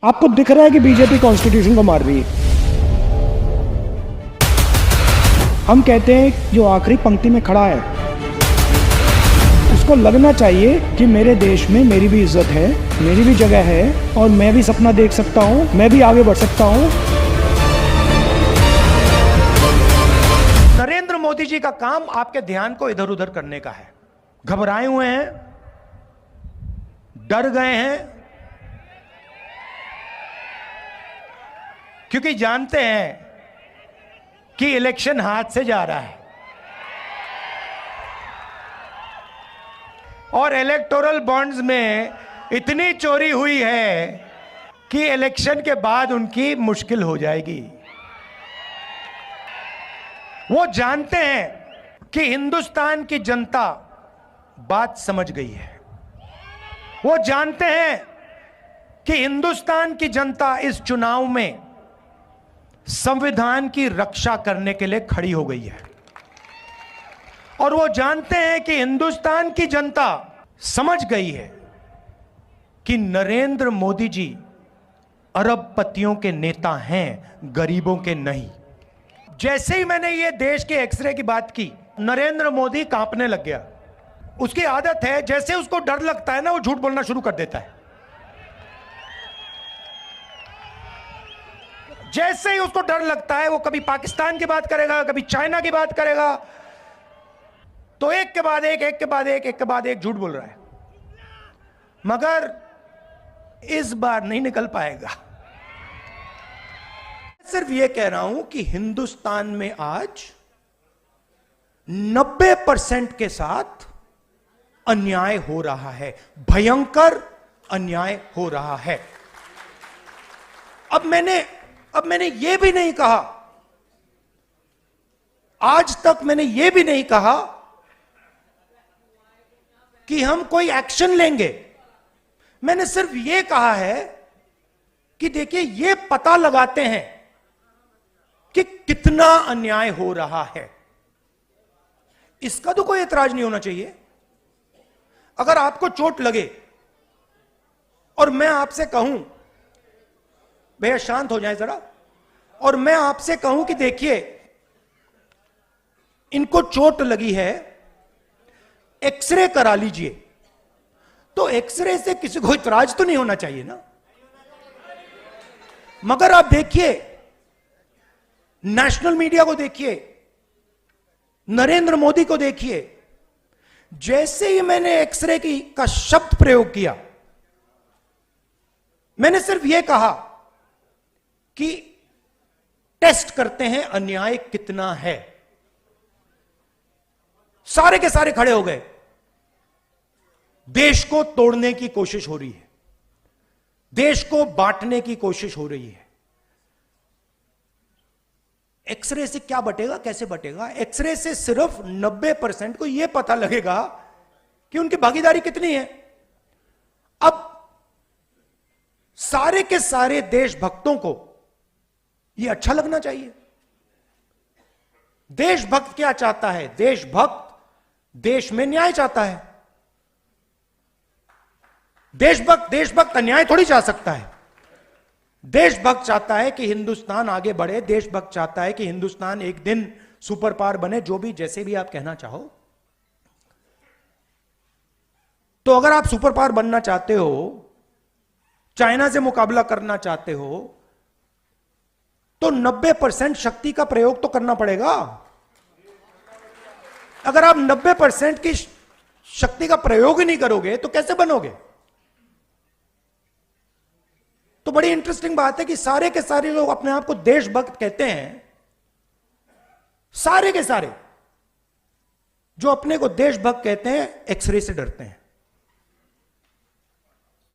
आपको दिख रहा है कि बीजेपी कॉन्स्टिट्यूशन को मार रही है। हम कहते हैं जो आखिरी पंक्ति में खड़ा है उसको लगना चाहिए कि मेरे देश में मेरी भी इज्जत है, मेरी भी जगह है और मैं भी सपना देख सकता हूं, मैं भी आगे बढ़ सकता हूं। नरेंद्र मोदी जी का काम आपके ध्यान को इधर उधर करने का है। घबराए हुए हैं, डर गए हैं, क्योंकि जानते हैं कि इलेक्शन हाथ से जा रहा है और इलेक्टोरल बॉन्ड्स में इतनी चोरी हुई है कि इलेक्शन के बाद उनकी मुश्किल हो जाएगी। वो जानते हैं कि हिंदुस्तान की जनता बात समझ गई है। वो जानते हैं कि हिंदुस्तान की जनता इस चुनाव में संविधान की रक्षा करने के लिए खड़ी हो गई है और वो जानते हैं कि हिंदुस्तान की जनता समझ गई है कि नरेंद्र मोदी जी अरबपतियों के नेता हैं, गरीबों के नहीं। जैसे ही मैंने ये देश के एक्सरे की बात की, नरेंद्र मोदी कांपने लग गया। उसकी आदत है, जैसे उसको डर लगता है ना, वो झूठ बोलना शुरू कर देता है। जैसे ही उसको डर लगता है वो कभी पाकिस्तान की बात करेगा, कभी चाइना की बात करेगा, तो एक के बाद एक झूठ बोल रहा है। मगर इस बार नहीं निकल पाएगा। सिर्फ ये कह रहा हूं कि हिंदुस्तान में आज 90% के साथ अन्याय हो रहा है, भयंकर अन्याय हो रहा है। अब मैंने यह भी नहीं कहा, आज तक मैंने यह भी नहीं कहा कि हम कोई एक्शन लेंगे। मैंने सिर्फ यह कहा है कि देखिए, यह पता लगाते हैं कि कितना अन्याय हो रहा है। इसका तो कोई एतराज नहीं होना चाहिए। अगर आपको चोट लगे और मैं आपसे कहूं, भैया शांत हो जाए जरा, और मैं आपसे कहूं कि देखिए इनको चोट लगी है, एक्सरे करा लीजिए, तो एक्सरे से किसी को इतराज तो नहीं होना चाहिए ना। मगर आप देखिए, नेशनल मीडिया को देखिए, नरेंद्र मोदी को देखिए, जैसे ही मैंने एक्सरे का शब्द प्रयोग किया, मैंने सिर्फ यह कहा कि टेस्ट करते हैं अन्याय कितना है। सारे के सारे खड़े हो गए। देश को तोड़ने की कोशिश हो रही है, देश को बांटने की कोशिश हो रही है। एक्सरे से क्या बटेगा, कैसे बटेगा? एक्सरे से सिर्फ 90% को यह पता लगेगा कि उनकी भागीदारी कितनी है। अब सारे के सारे देशभक्तों को यह अच्छा लगना चाहिए। देशभक्त क्या चाहता है? देशभक्त देश में न्याय चाहता है। देशभक्त अन्याय थोड़ी चाह सकता है। देशभक्त चाहता है कि हिंदुस्तान आगे बढ़े, देशभक्त चाहता है कि हिंदुस्तान एक दिन सुपर पावर बने, जो भी जैसे भी आप कहना चाहो। तो अगर आप सुपर पावर बनना चाहते हो, चाइना से मुकाबला करना चाहते हो, तो 90% शक्ति का प्रयोग तो करना पड़ेगा। अगर आप 90% की शक्ति का प्रयोग ही नहीं करोगे तो कैसे बनोगे? तो बड़ी इंटरेस्टिंग बात है कि सारे के सारे लोग अपने आप को देशभक्त कहते हैं, सारे के सारे जो अपने को देशभक्त कहते हैं, एक्सरे से डरते हैं।